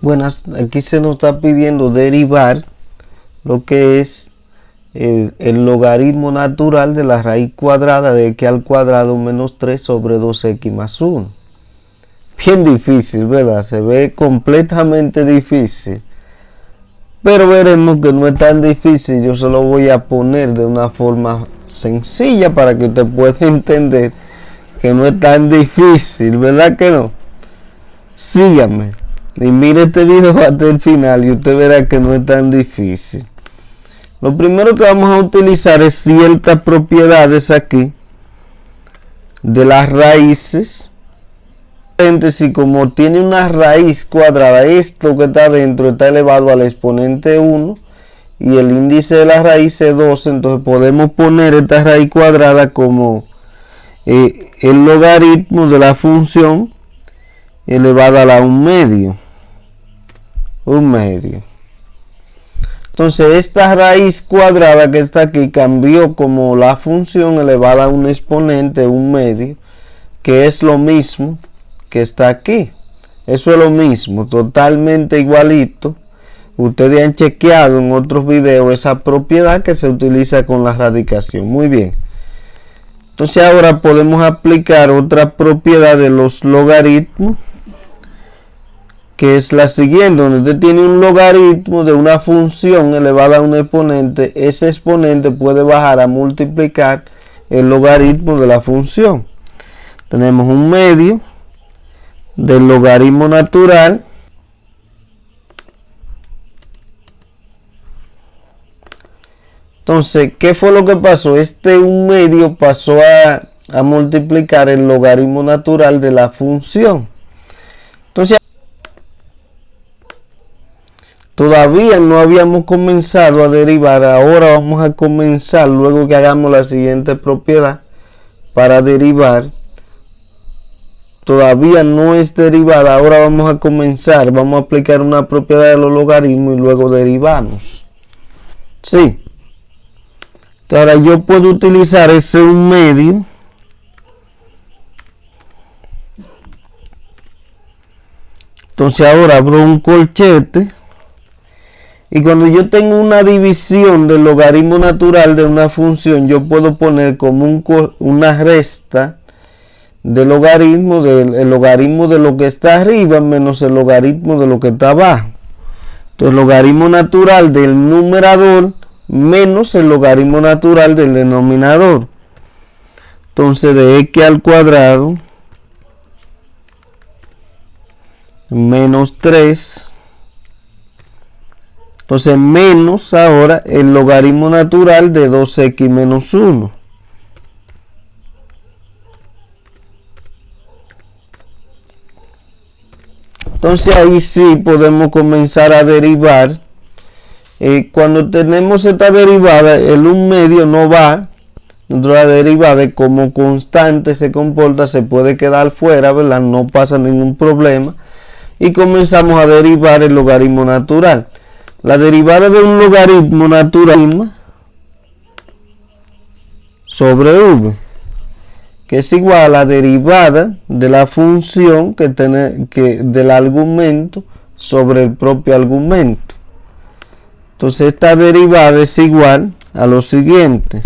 Buenas, aquí se nos está pidiendo derivar lo que es el logaritmo natural de la raíz cuadrada de x al cuadrado menos 3 sobre 2x más 1. Bien difícil, ¿verdad? Se ve completamente difícil. Pero veremos que no es tan difícil. Yo se lo voy a poner de una forma sencilla para que usted pueda entender que no es tan difícil, ¿verdad que no? Sígame y mire este video hasta el final y usted verá que no es tan difícil. Lo primero que vamos a utilizar es ciertas propiedades aquí de las raíces. Si como tiene una raíz cuadrada, esto que está dentro está elevado al exponente 1 y el índice de la raíz es 2, entonces podemos poner esta raíz cuadrada como el logaritmo de la función elevada a la 1/2. Entonces esta raíz cuadrada que está aquí cambió como la función elevada a un exponente 1/2, que es lo mismo que está aquí. Eso es lo mismo, totalmente igualito. Ustedes han chequeado en otros videos esa propiedad que se utiliza con la radicación. Muy bien. Entonces ahora podemos aplicar otra propiedad de los logaritmos, que es la siguiente: donde usted tiene un logaritmo de una función elevada a un exponente, ese exponente puede bajar a multiplicar el logaritmo de la función. Tenemos un medio del logaritmo natural Entonces, ¿qué fue lo que pasó? Este 1/2 pasó a multiplicar el logaritmo natural de la función. Entonces, todavía no habíamos comenzado a derivar. Ahora vamos a comenzar, luego que hagamos la siguiente propiedad para derivar. Todavía no es derivada. Ahora vamos a comenzar. Vamos a aplicar una propiedad de los logaritmos y luego derivamos. ¿Sí? Ahora yo puedo utilizar ese 1/2 entonces ahora abro un corchete y cuando yo tengo una división del logaritmo natural de una función, yo puedo poner como una resta del logaritmo de lo que está arriba menos el logaritmo de lo que está abajo. Entonces el logaritmo natural del numerador menos el logaritmo natural del denominador. Entonces de x al cuadrado menos 3. Entonces menos ahora el logaritmo natural de 2x menos 1. Entonces ahí sí podemos comenzar a derivar. Cuando tenemos esta derivada, el 1/2 no va dentro de la derivada, como constante se comporta, se puede quedar fuera, ¿verdad? No pasa ningún problema. Y comenzamos a derivar el logaritmo natural. La derivada de un logaritmo natural sobre v, que es igual a la derivada de la función del argumento sobre el propio argumento. Entonces esta derivada es igual a lo siguiente.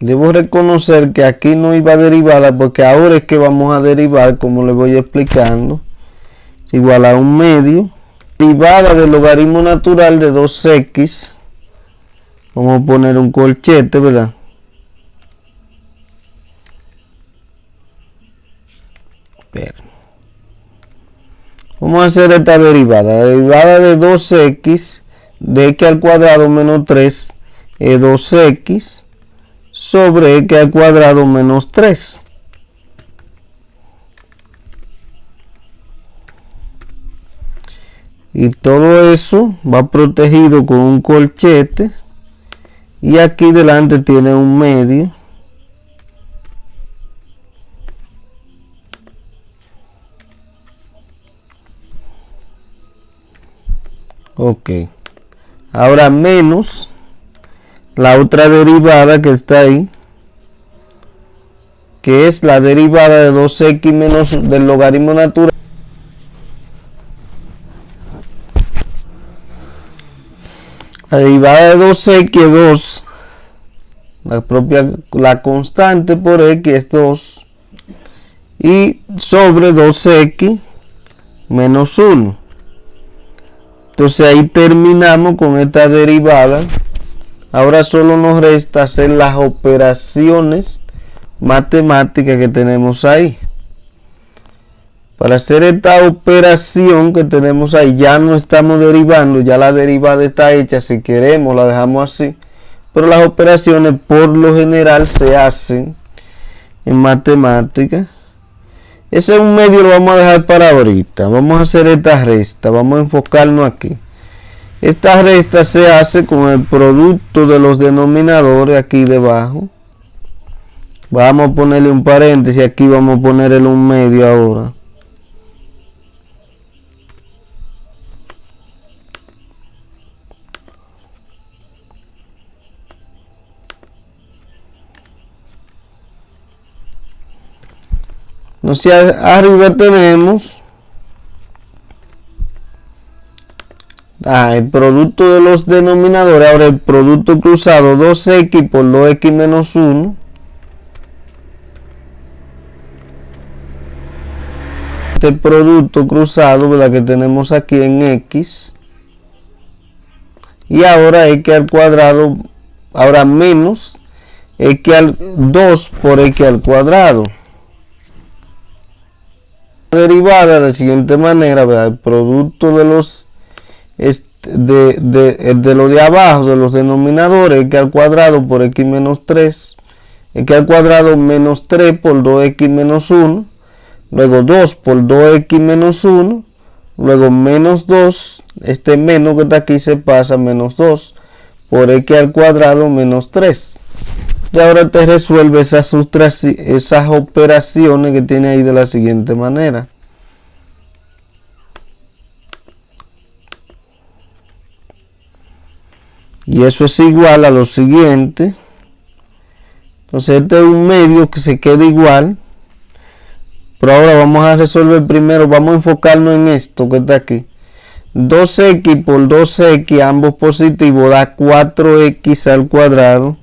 Debo reconocer que aquí no iba derivada porque ahora es que vamos a derivar, como les voy explicando. Es igual a 1/2. Derivada del logaritmo natural de 2x. Vamos a poner un corchete, ¿verdad? Vamos a hacer esta derivada. La derivada de 2x de x al cuadrado menos 3 es 2x sobre x al cuadrado menos 3. Y todo eso va protegido con un corchete. Y aquí delante tiene 1/2. Ok. Ahora menos la otra derivada que está ahí, que es la derivada de 2x menos del logaritmo natural. La derivada de 2x es 2, la constante por x es 2, y sobre 2x menos 1. Entonces ahí terminamos con esta derivada. Ahora solo nos resta hacer las operaciones matemáticas que tenemos ahí. Para hacer esta operación que tenemos ahí, ya no estamos derivando, ya la derivada está hecha. Si queremos la dejamos así, pero las operaciones por lo general se hacen en matemáticas. Ese es un medio, lo vamos a dejar para ahorita. Vamos a hacer esta resta, vamos a enfocarnos aquí. Esta resta se hace con el producto de los denominadores aquí debajo. Vamos a ponerle un paréntesis, aquí vamos a ponerle un medio ahora. Entonces arriba tenemos el producto de los denominadores. Ahora el producto cruzado, 2x por 2x menos 1. Este producto cruzado, ¿verdad?, que tenemos aquí en x. Y ahora x al cuadrado, ahora menos x al 2 por x al cuadrado. Derivada de la siguiente manera, ¿verdad? El producto de los de lo de abajo, de los denominadores, x al cuadrado por x menos 3, x al cuadrado menos 3 por 2x menos 1, luego 2 por 2x menos 1, luego menos 2, este menos que está aquí se pasa, menos 2 por x al cuadrado menos 3. Y ahora te resuelve esas operaciones que tiene ahí de la siguiente manera. Y eso es igual a lo siguiente. Entonces este es un medio que se queda igual. Pero ahora vamos a resolver primero, vamos a enfocarnos en esto que está aquí. 2x por 2x, ambos positivos, da 4x al cuadrado.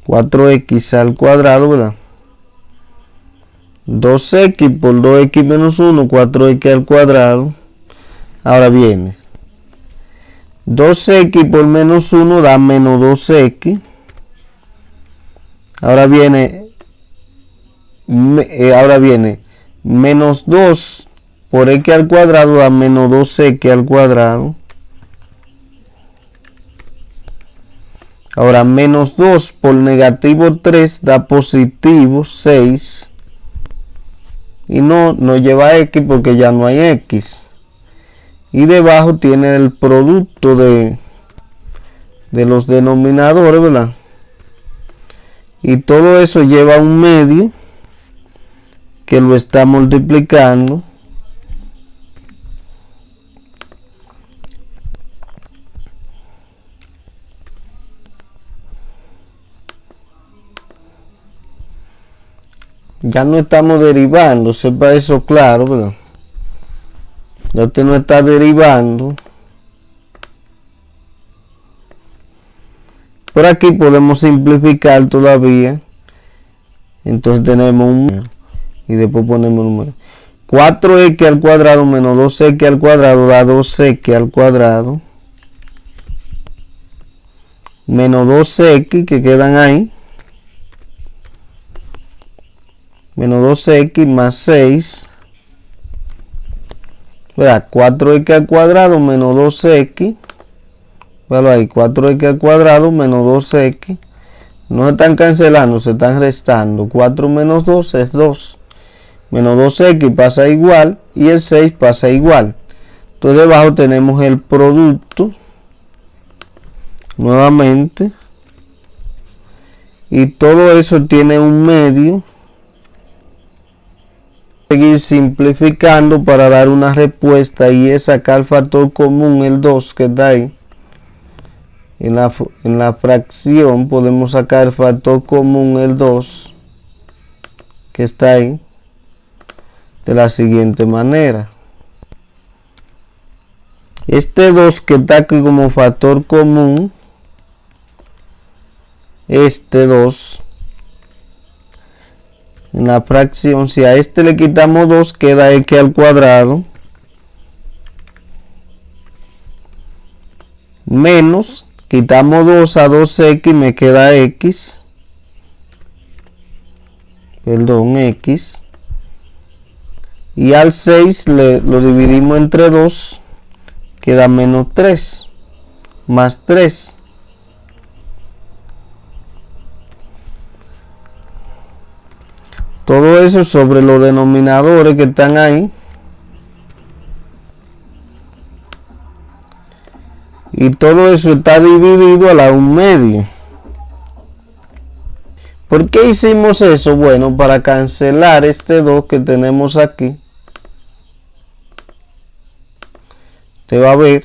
4x al cuadrado, ¿verdad? 2x por 2x menos 1, 4x al cuadrado. Ahora viene 2x por menos 1 da menos 2x. Ahora viene menos 2 por x al cuadrado da menos 2x al cuadrado. Ahora menos 2 por negativo 3 da positivo 6. Y no lleva x porque ya no hay x. Y debajo tiene el producto de los denominadores, ¿verdad? Y todo eso lleva un medio que lo está multiplicando. Ya no estamos derivando, sepa eso claro, ¿verdad? Ya usted no está derivando. Por aquí podemos simplificar todavía. Entonces tenemos un número. Y después ponemos un número. 4x al cuadrado menos 2x al cuadrado da 2x al cuadrado. Menos 2x que quedan ahí. Menos 2x más 6. Verá, 4x al cuadrado menos 2x. Bueno, ahí 4x al cuadrado menos 2x. No se están cancelando, se están restando. 4 menos 2 es 2. Menos 2x pasa igual y el 6 pasa igual. Entonces debajo tenemos el producto. Nuevamente. Y todo eso tiene un medio. Seguir simplificando para dar una respuesta y es sacar el factor común, el 2 que está ahí. En la fracción podemos sacar el factor común, el 2, que está ahí, de la siguiente manera. Este 2 que está aquí como factor común, este 2, en la fracción, si a este le quitamos 2, queda x al cuadrado, menos, quitamos 2 a 2x, me queda x, y al 6 lo dividimos entre 2, queda menos 3, más 3. Todo eso sobre los denominadores que están ahí. Y todo eso está dividido a la 1/2. ¿Por qué hicimos eso? Bueno, para cancelar este 2 que tenemos aquí. Usted va a ver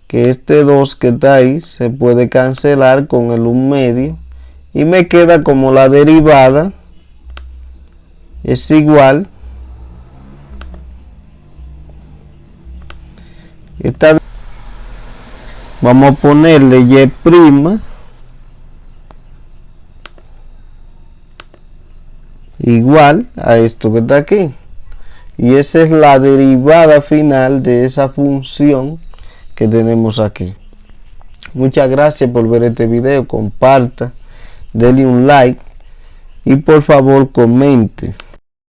que este 2 que está ahí se puede cancelar con el 1/2. Y me queda como la derivada es igual. Vamos a ponerle y' igual a esto que está aquí. Y esa es la derivada final de esa función que tenemos aquí. Muchas gracias por ver este video. Comparta, denle un like y por favor comente.